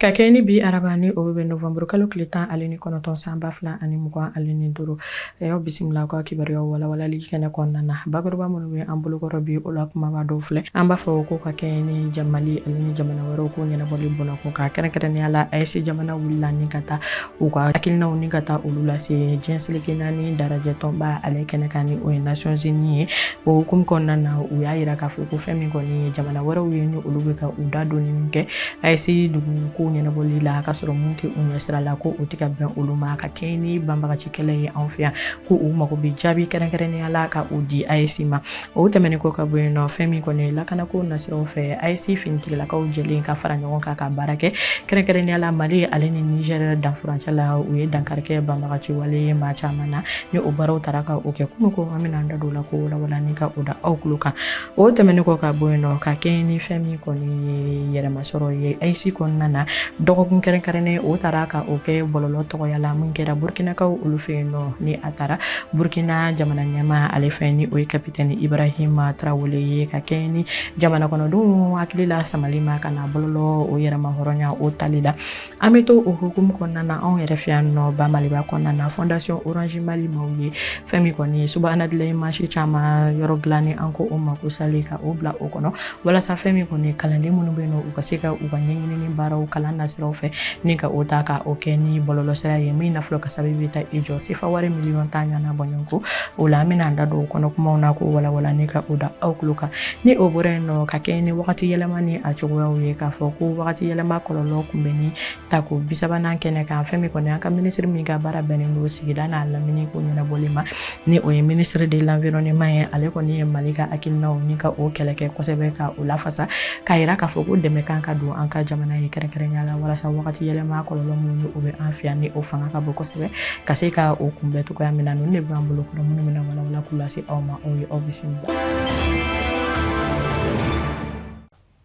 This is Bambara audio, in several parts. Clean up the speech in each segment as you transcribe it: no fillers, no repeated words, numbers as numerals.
Ka kɛ ni bi araba ni o bɛ novembre kalo tile 10 ale ni 9 san 2025 ale ni 5 ayo bisimila ka kibaruya walawalali kɛnɛ kɔnɔna na bakuruba minnu bɛ an bolokɔrɔ bi o la kumaba dɔw filɛ an b'a fɔ ko ka kɛ ni jamali ale ni jamana wɛrɛw ko ɲɛnabɔli bɔnna ko ka kɛrɛnkɛrɛnnenya la AES jamana wulila ni ka taa u ka hakilinaw ni ka taa olu lase diɲɛ seleke naani darajɛ tɔnba ale kɛnɛ kan ni o ye Nations Unies ye o hukumu kɔnɔna na u y'a yira k'a fɔ ko fɛn min kɔni ye jamana wɛrɛw ye ni olu bɛ ka u da donni min kɛ AES dugu ko ɲɛnabɔli la ka sɔrɔ mun tɛ u ɲɛsira la ko u tɛ ka bɛn olu ma ka kɛ ni banbagaci kɛlɛ ye anw fɛ yan ko u mago bɛ jaabi kɛrɛnkɛrɛnnenya la ka u di AES ma o tɛmɛnen ko ka bɔ yen nɔ fɛn min kɔni lakanako nasiraw fɛ AES finitigilakaw jɛlen ka fara ɲɔgɔn kan ka baara kɛ kɛrɛnkɛrɛnnenya la Mali ale ni Niger danfurancɛ la u ye dankarikɛ banbagaci wale maa caman na ni o baaraw taara ka o kɛ kunun ko an bɛna an da don la ko walawala ni ka o da aw tulo kan o tɛmɛnen ko ka bɔ yen nɔ ka kɛ ni fɛn min kɔni ye yɛrɛmasɔrɔ ye AES kɔnɔna na dɔgɔkun kɛrɛnkɛrɛnnen o taara ka o kɛ bɔlɔlɔ tɔgɔya la mun kɛra Burkinakaw olu fɛ yen nɔ ni a taara Burkina jamana ɲɛmaa ale fɛ ni o ye kapitɛni Ibrahima Traoré ye ka kɛ ni jamana kɔnɔdenw hakili la samali ma ka na bɔlɔlɔ o yɛrɛma hɔrɔnya o tali la an bɛ to o hukumu kɔnɔna na anw yɛrɛ fɛ yan nɔ ba Maliba kɔnɔna na Fondation Orange Mali maaw ye fɛn min kɔni ye subahana dilan mansi caman yɔrɔ dilanni an ko o ma ko sali ka o bila o kɔnɔ walasa fɛn min kɔni kalanden minnu bɛ yen nɔ u ka se ka u ka ɲɛɲinini baaraw kalan nasiraw fɛ ni ka o ta ka o kɛ ni bɔlɔlɔ sira ye min nafolo ka sababu bɛ taa i jɔ sefa wari miliyɔn 10 ɲana bɔɲɔgɔnko o la an bɛna an da don kɔnɔ kumaw na ko walawala ni ka o da aw tulo kan ni o bɔra yen nɔ ka kɛ ni wagati yɛlɛma ni a cogoyaw ye k'a fɔ ko wagati yɛlɛma kɔlɔlɔ kun bɛ ni tako 30nan kɛnɛ kan fɛn min kɔni an ka minisiri min ka baara bɛnnen don sigida n'a lamini ko ɲɛnabɔli ma ni o ye ministre de l'environnement ye ale kɔni ye Mali ka hakilinaw ni ka o kɛlɛ kɛ kosɛbɛ ka o lafasa k'a yira k'a fɔ ko dɛmɛ kan ka don an ka jamana ye kɛrɛnkɛrɛnnenya la walasa wagati yɛlɛma kɔlɔlɔ minnu o bɛ an fɛ yan ni o fanga ka bon kosɛbɛ ka se ka o kunbɛ cogoya min na ninnu de b'an bolo kɔrɔ minnu bɛna walawala k'u lase aw ma aw ye aw bisimila.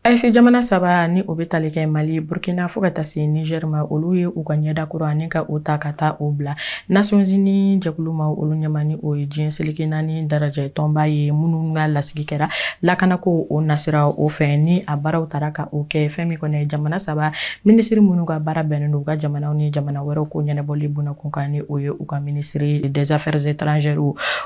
AES jamana saba ni o bɛ tali kɛ Mali Burkina fo ka taa se Niger ma olu ye u ka ɲɛda kura ani ka o ta ka taa o bila Nations Unies jɛkulu ma olu ɲɛma ni o ye diɲɛ seleke naani darajɛ tɔnba ye minnu ka lasigi kɛra lakanako o nasira o fɛ ni a baaraw taara ka o kɛ fɛn min kɔni jamana saba minisiri minnu ka baara bɛnnen don u ka jamanaw ni jamana wɛrɛw ko ɲɛnabɔli bunakun kan ni o ye u ka ministre des affaires étrangères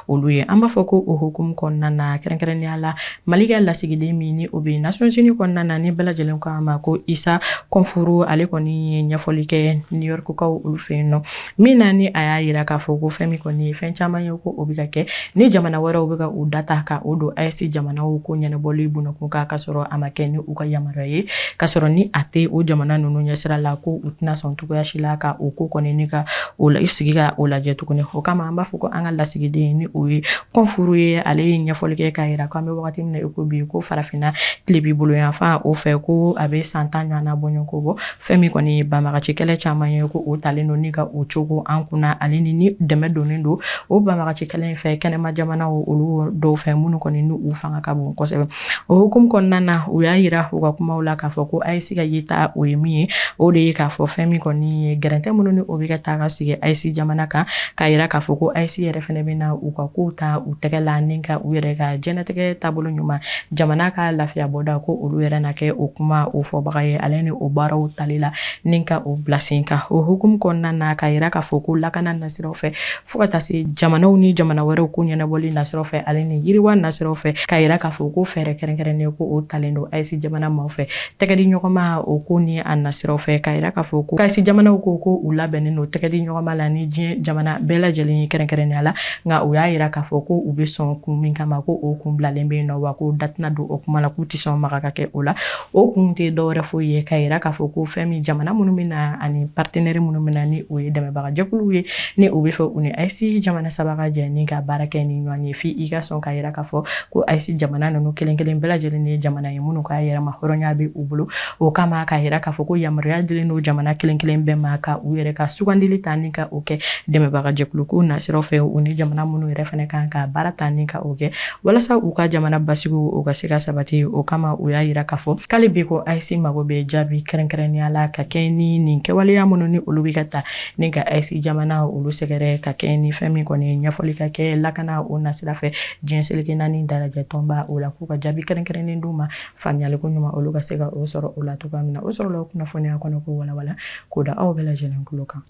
olu ye an b'a fɔ ko o hukumu kɔnɔna na kɛrɛnkɛrɛnnenya la Mali ka lasigiden min ni o bɛ Nations Unies kɔnɔna na ni bɛɛ lajɛlen ko ma ko Isa Konfuru ale kɔni ye ɲɛfɔli kɛ New York kaw olu fɛ yen nɔ min na ni a y'a yira k'a fɔ ko fɛn min kɔni ye fɛn caman ye ko o bɛ ka kɛ ni jamana wɛrɛw bɛ ka u data ka o don AES jamanaw ko ɲɛnabɔli bunakun kan ka sɔrɔ a ma kɛ ni u ka yamaruya ye ka sɔrɔ ni a tɛ o jamana ninnu ɲɛsira la ko u tɛna sɔn cogoya si la ka o ko kɔni ni ka o la sigi ka o lajɛ tuguni o kama an b'a fɔ ko an ka lasigiden ni o ye Konfuru ye ale ye ɲɛfɔli kɛ k'a yira k'an bɛ wagati min na ko bi ko farafinna tile b'i bolo yan fan o fɛ ko a bɛ san 10 ɲɔgɔnna bɔɲɔgɔnko bɔ fɛn min kɔni ye banbagaci kɛlɛ caman ye ko o talen don ni ka o cogo an kunna ale ni dɛmɛ donnen don o banbagaci kɛlɛ in fɛ kɛnɛma jamanaw olu dɔw fɛ minnu kɔni ni u fanga ka bon kosɛbɛ o hukumu kɔnɔna na u y'a yira u ka kumaw la k'a fɔ ko AES ka yeta o ye min ye o de ye k'a fɔ fɛn min kɔni ye gɛrɛntɛ minnu ni o bɛ ka taa ka sigi AES jamana kan k'a yira k'a fɔ ko AES yɛrɛ fɛnɛ bɛ na u ka kow ta u tɛgɛ la ni ka u yɛrɛ ka jɛnɛtigɛ taabolo ɲuman jamana ka lafiya bɔda ko olu yɛrɛ na kɛ o kuma o fɔbaga ye ale ni o baaraw tali la ni ka o bila sen kan o hukumu kɔnɔna na k'a yira k'a fɔ ko lakana nasiraw fɛ fo ka taa se jamanaw ni jamana wɛrɛw ko ɲɛnabɔli nasiraw fɛ ale ni yiriwa nasiraw fɛ k'a yira k'a fɔ ko fɛɛrɛ kɛrɛnkɛrɛnnen ko o talen don AES jamana maaw fɛ tɛgɛdi ɲɔgɔnma o ko ni a nasiraw fɛ k'a yira k'a fɔ ko AES jamanaw ko u labɛnnen don tɛgɛdi ɲɔgɔnma la ni diɲɛ jamana bɛɛ lajɛlen ye kɛrɛnkɛrɛnnenya la nka u y'a yira k'a fɔ ko u bɛ sɔn kun min kama ko o kun bilalen bɛ yen nɔ wa ko datina don o kuma la k'u tɛ sɔn maga ka kɛ o la o kun tɛ dɔwɛrɛ foyi ye k'a yira k'a fɔ ko fɛn min jamana minnu bɛ na ani partenaire minnu bɛ na ni o ye dɛmɛbaga jɛkuluw ye ni o bɛ fɛ u ni AES jamana saba ka jɛ ni ka baara kɛ ni ɲɔgɔn ye f'i ka sɔn k'a yira k'a fɔ ko AES jamana ninnu kelen kelen bɛɛ lajɛlen ye jamana ye minnu ka yɛrɛma hɔrɔnya bɛ u bolo o kama k'a yira k'a fɔ ko yamaruya dilen don jamana kelen kelen bɛɛ ma ka u yɛrɛ ka sugandili ta ni ka o kɛ dɛmɛbaga jɛkulu ko nasiraw fɛ u ni jamana minnu yɛrɛ fɛnɛ kan ka baara ta ni ka o kɛ walasa u ka jamana basigiw o ka se ka sabati o kama u y'a yira yira k'a fɔ k'ale bi ko AES mago bɛ jaabi kɛrɛnkɛrɛnnenya la ka kɛ ni nin kɛwaleya minnu ni olu bɛ ka ta ni ka AES jamana olu sɛgɛrɛ ka kɛ ni fɛn min kɔni ɲɛfɔli ka kɛ lakana o nasira fɛ diɲɛ seleke naani darajɛ tɔnba o la k'u ka jaabi kɛrɛnkɛrɛnnen d'u ma faamuyali ko ɲuman olu ka se ka o sɔrɔ o la cogoya min na o sɔrɔla o kunnafoniya kɔnɔ ko walawala k'o da aw bɛɛ lajɛlen tulo kan.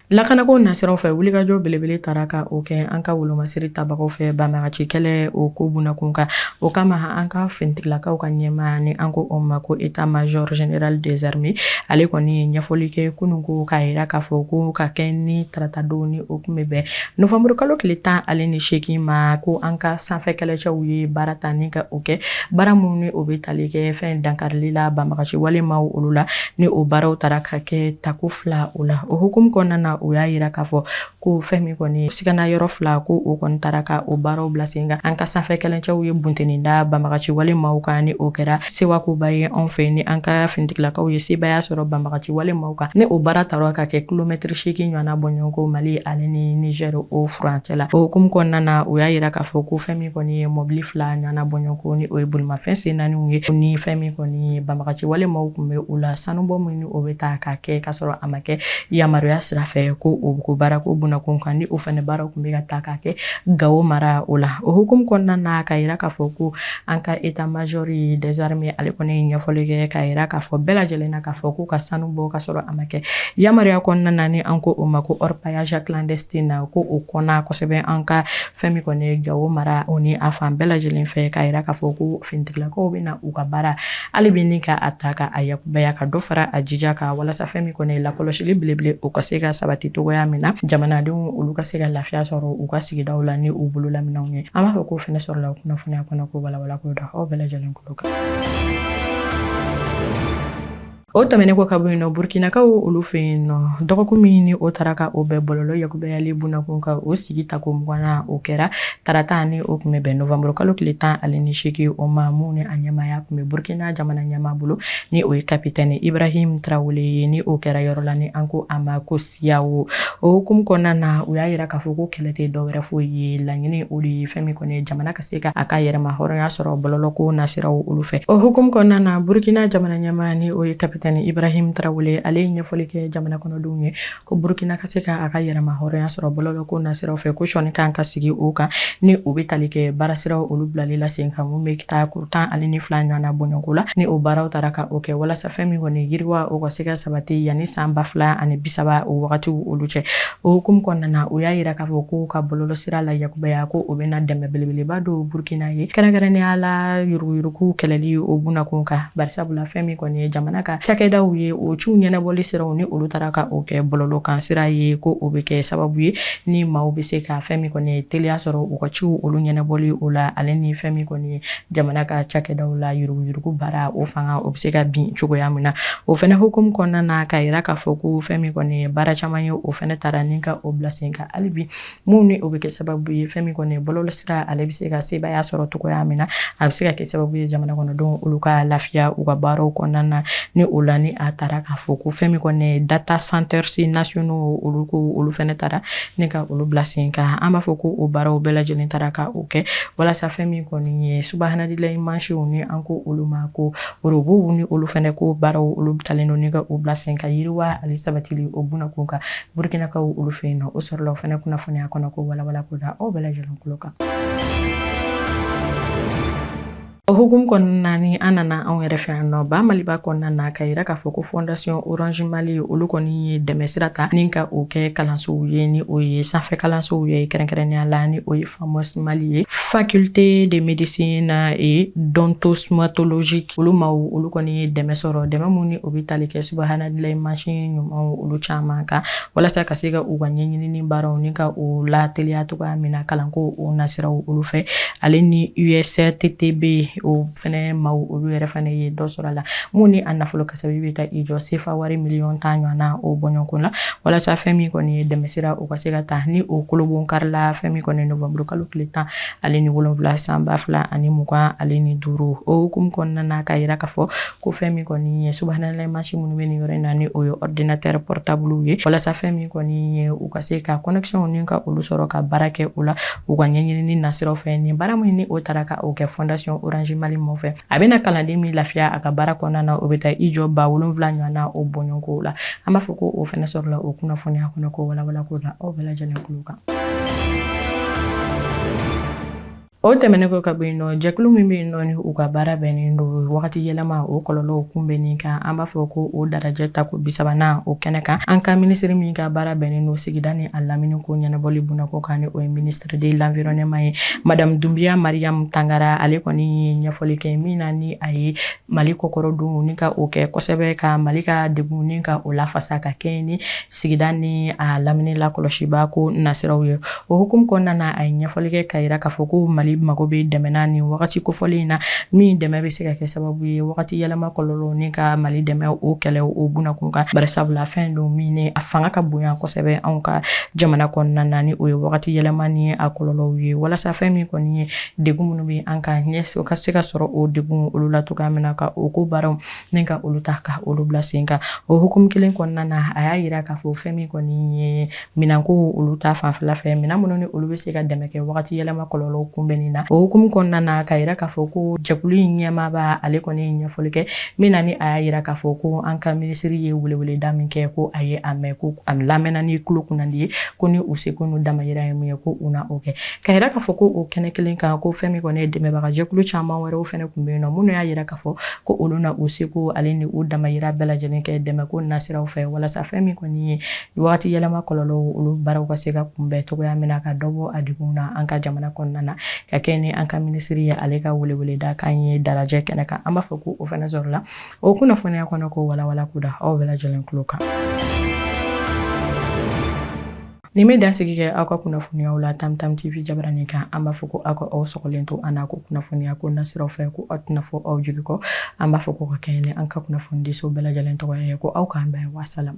Lakanako nasiraw fɛ wulikajɔ belebele taara ka o kɛ an ka wolomasiri tabagaw fɛ banbagaci kɛlɛ o ko bunakun kan o kama an ka finitigilakaw ka ɲɛma ni an ko o ma ko état major général des armées ale kɔni ɲɛfɔli kɛ kunun ko k'a yira k'a fɔ ko ka kɛ ni taratadenw ni o kun bɛ bɛn nofɛmburu kalo tile 18 ma ko an ka sanfɛ kɛlɛcɛw ye baara ta ni ka o kɛ baara minnu ni o bɛ tali kɛ fɛn dankarili la banbagaci walemaw olu la ni o baaraw taara ka kɛ tako 2 o la o hukumu kɔnɔna na o y'a yira k'a fɔ ko fɛn min kɔni sigana yɔrɔ 2 ko o kɔni taara ka o baaraw bila sen kan an ka sanfɛ kɛlɛcɛw ye bunteni da banbagaci walemaw kan ni o kɛra sewakoba ye anw fɛ ni an ka finitigilakaw ye sebaya sɔrɔ banbagaci walemaw kan ni o baara taara ka kɛ kilomɛtiri 8 ɲɔgɔnna bɔɲɔgɔnko Mali ale ni Niger o furancɛ la o hukumu kɔnɔna na o y'a yira k'a fɔ ko fɛn min kɔni ye mɔbili 2 ɲɔgɔnna bɔɲɔgɔnko ni o ye bolimafɛn sen 4 ye ni fɛn min kɔni banbagaci walemaw kun bɛ o la sanubɔ min ni o bɛ taa ka kɛ ka sɔrɔ a ma kɛ yamaruya sira fɛ ko o ko baara ko bunakun kan ni o fɛnɛ baaraw kun bɛ ka taa ka kɛ Gao mara o la o hukumu kɔnɔna na ka yira k'a fɔ ko an ka état major des armées ale kɔni ɲɛfɔli kɛ ka yira k'a fɔ bɛɛ lajɛlen na k'a fɔ ko ka sanu bɔ ka sɔrɔ a ma kɛ yamaruya kɔnɔna na ni an ko o ma ko orpaillage clandestin na ko o kɔnna kosɛbɛ an ka fɛn min kɔni ye Gao mara o ni a fan bɛɛ lajɛlen fɛ ka yira k'a fɔ ko finitigilakaw bɛ na u ka baara hali bi ni ka a ta ka a yakubaya ka dɔ fara a jija ka walasa fɛn min kɔni ye lakɔlɔsili belebele o ka se ka sabati togoya min na jamanadenw olu ka se ka lafiya sɔrɔ u ka sigidaw la ni u bolo laminɛw ye an b'a fɔ ko fɛnɛ sɔrɔla o kunnafoniya kɔnɔ ko walawala ko da aw bɛɛ lajɛlen kulo kan. O tɛmɛnen kɔ ka bɔ yen nɔ Burkinakaw olu fɛ yen nɔ dɔgɔkun min ni o taara ka o bɛɛ bɔlɔlɔ yakubayali bunakun kan o sigi tako 20 o kɛra tarata ni o kun bɛ bɛn nofɛmburu kalo tile 18 o ma mun ni a ɲɛmaya kun bɛ Burkina jamana ɲɛma bolo ni o ye kapitɛni Ibrahim Traoré ye ni o kɛra yɔrɔ la ni an ko a ma ko CEDEAO o hukumu kɔnɔna na o y'a yira k'a fɔ ko kɛlɛ tɛ dɔwɛrɛ foyi ye laɲini o de ye fɛn min kɔni jamana ka se ka a ka yɛrɛma hɔrɔnya sɔrɔ bɔlɔlɔ ko nasiraw olu fɛ o hukumu kɔnɔna na Burkina jamana ɲɛma ni o ye kapitɛni Ibrahim Traoré ale ye ɲɛfɔli kɛ jamana kɔnɔdenw ye ko Burkina ka se ka a ka yɛrɛma hɔrɔnya sɔrɔ bɔlɔlɔ ko nasiraw fɛ ko sɔni kan ka sigi o kan ni o bɛ tali kɛ baarasiraw olu bilali la sen kan mun bɛ taa kuru 12 ɲɔgɔnna bɔɲɔgɔnko la ni o baaraw taara ka o kɛ walasa fɛn min kɔni yiriwa o ka se ka sabati yanni san 2030 o wagatiw olu cɛ o hukumu kɔnɔna na o y'a yira k'a fɔ ko ka bɔlɔlɔ sira la yakubaya ko o bɛna dɛmɛ belebeleba don Burkina ye kɛrɛnkɛrɛnnenya la yuruguyurugu kɛlɛli o bunakun kan barisabula fɛn min kɔni ye jamana ka cakɛdaw ye o ciw ɲɛnabɔli siraw ni olu taara ka o kɛ bɔlɔlɔ kan sira ye ko o bɛ kɛ sababu ye ni maaw bɛ se ka fɛn min kɔni ye teliya sɔrɔ u ka ciw olu ɲɛnabɔli o la ale ni fɛn min kɔni ye jamana ka cakɛdaw la yuruguyurugu baara o fanga o bɛ se ka bin cogoya min na o fɛnɛ hukumu kɔnɔna na ka yira k'a fɔ ko fɛn min kɔni ye baara caman ye o fɛnɛ taara ni ka o bila sen kan hali bi mun ni o bɛ kɛ sababu ye fɛn min kɔni ye bɔlɔlɔ sira ale bɛ se ka sebaya sɔrɔ cogoya min na a bɛ se ka kɛ sababu ye jamana kɔnɔdenw olu ka lafiya u ka baaraw kɔnɔna na ni o la ni a taara k'a fɔ ko fɛn min kɔni data centers nationaux olu ko olu fɛnɛ taara ni ka olu bila sen kan an b'a fɔ ko o baaraw bɛɛ lajɛlen taara ka o kɛ walasa fɛn min kɔni ye subahanallahi mansiw ni an ko olu ma ko orobow ni olu fɛnɛ ko baaraw olu talen don ni ka o bila sen kan yiriwa ale sabatili o bunakun kan Burkinakaw olu fɛ yen nɔ o sɔrɔla o fɛnɛ kunnafoniya kɔnɔ ko walawala ko da aw bɛɛ lajɛlen kulo kan. O hukumu kɔnɔna ni an nana anw yɛrɛ fɛ yan nɔ ba Maliba kɔnɔna na ka yira k'a fɔ ko fondation Orange Mali olu kɔni ye dɛmɛ sira ta ni ka o kɛ kalansow ye ni o ye sanfɛ kalansow ye kɛrɛnkɛrɛnnenya la ni o ye Famos Mali ye faculté de médecine et d'odontologie olu maaw olu kɔni ye dɛmɛ sɔrɔ dɛmɛ mun ni o bɛ tali kɛ subahanallahi mansin ɲumanw olu caman kan walasa ka se ka u ka ɲɛɲinini baaraw ni ka o la teliya cogoya min na kalanko o nasiraw olu fɛ ale ni USRTTB o fɛnɛ maaw olu yɛrɛ fɛnɛ ye dɔ sɔrɔ a la mun ni a nafolo kasabi bɛ taa i jɔ sefa wari miliyɔn 10 ɲɔgɔnna o bɔɲɔgɔnko la walasa fɛn min kɔni ye dɛmɛsira o ka se ka taa ni o kolobon karila fɛn min kɔni novembre kalo tile 10 ale ni 7 san 2025 ale ni 5 o hukumu kɔnɔna na ka yira k'a fɔ ko fɛn min kɔni ye subhanalahi mansi minnu bɛ nin yɔrɔ in na ni o ye ordinateur portable ye walasa fɛn min kɔni ye u ka se ka connexion ni ka olu sɔrɔ ka baara kɛ o la u ka ɲɛɲinini nasiraw fɛ ni baara min ni o taara ka o kɛ fondation Orange Mali mon fɛ a bɛna kalanden min lafiya a ka baara kɔnɔna na o bɛ taa i jɔ 7,000 ɲɔgɔnna o bɔɲɔgɔnko la an b'a fɔ ko o fɛnɛ sɔrɔla o kunnafoniya kɔnɔ ko walawala ko la aw bɛɛ lajɛlen kulo kan. O tɛmɛnen kɔ ka bɔ yen nɔ jɛkulu min bɛ yen nɔ ni u ka baara bɛnnen don wagati yɛlɛma o kɔlɔlɔw kunbɛnni kan an b'a fɔ ko o darajɛ ta ko 30nan o kɛnɛ kan an ka ministre min ka baara bɛnnen don sigida ni a lamini ko ɲɛnabɔli bunako kan ni o ye ministre de l'environnement ye madame Dumbuya Mariam Tangara ale kɔni ye ɲɛfɔli kɛ min na ni a ye Mali kɔkɔrɔ don ni ka o kɛ kosɛbɛ ka Mali ka degun ni ka o lafasa ka kɛ ni sigida ni a lamini la kɔlɔsiba ko nasiraw ye o hukumu kɔnɔna na a ye ɲɛfɔli kɛ ka yira k'a fɔ ko Mali mago bɛ dɛmɛna ni wagati kofɔlen in na min dɛmɛ bɛ se ka kɛ sababu ye wagati yɛlɛma kɔlɔlɔ ni ka Mali dɛmɛ o kɛlɛ o bunakun kan barisabula fɛn don min a fanga ka bonya kosɛbɛ anw ka jamana kɔnɔna na ni o ye wagati yɛlɛma ni a kɔlɔlɔw ye walasa fɛn min kɔni ye degun minnu bɛ an ka ɲɛ ka se ka sɔrɔ o degun olu la cogoya min na ka o ko baaraw ni ka olu ta ka olu bila sen kan o hukumu kelen kɔnɔna na a y'a yira k'a fɔ fɛn min kɔni ye minanko olu ta fanfɛla fɛ minɛn minnu ni olu bɛ se ka dɛmɛ kɛ wagati yɛlɛma kɔlɔlɔw kunbɛnni na o hukumu kɔnɔna na ka yira k'a fɔ ko jɛkulu in ɲɛmaaba ale kɔni ye ɲɛfɔli kɛ min na ni a y'a yira k'a fɔ ko an ka minisiri ye weleweleda min kɛ ko a ye a mɛn ko a lamɛnna ni tulo kunnandi ye ko ni u se ko n'u damayira ye mun ye ko u na o kɛ ka yira k'a fɔ ko o kɛnɛ kelen kan ko fɛn min kɔni ye dɛmɛbaga jɛkulu caman wɛrɛw fɛnɛ kun bɛ yen nɔ minnu y'a yira k'a fɔ ko olu na u se ko ale ni u damayira bɛɛ lajɛlen kɛ dɛmɛ ko nasiraw fɛ walasa fɛn min kɔni ye wagati yɛlɛma kɔlɔlɔw olu baaraw ka se ka kunbɛn cogoya min na ka dɔ bɔ a degun na an ka jamana kɔnɔna na ka kɛ ni an ka minisiri ye ale ka weleweleda kan ye darajɛ kɛnɛ kan an b'a fɔ ko o fɛnɛ sɔrɔla o kunnafoniya kɔnɔ ko walawala ko da aw bɛɛ lajɛlen tulo kan. Ni me dansigi kɛ aw ka kunnafoniyaw la Tam Tam TV jabaranin kan an b'a fɔ ko aw ka aw sɔgɔlen to an n'a ko kunnafoniya ko nasiraw fɛ ko aw tɛna fɔ aw jigi kɔ an b'a fɔ ko ka kɛɲɛ ni an ka kunnafoni diso bɛɛ lajɛlen tɔgɔ ye ko aw k'an bɛn wasalam.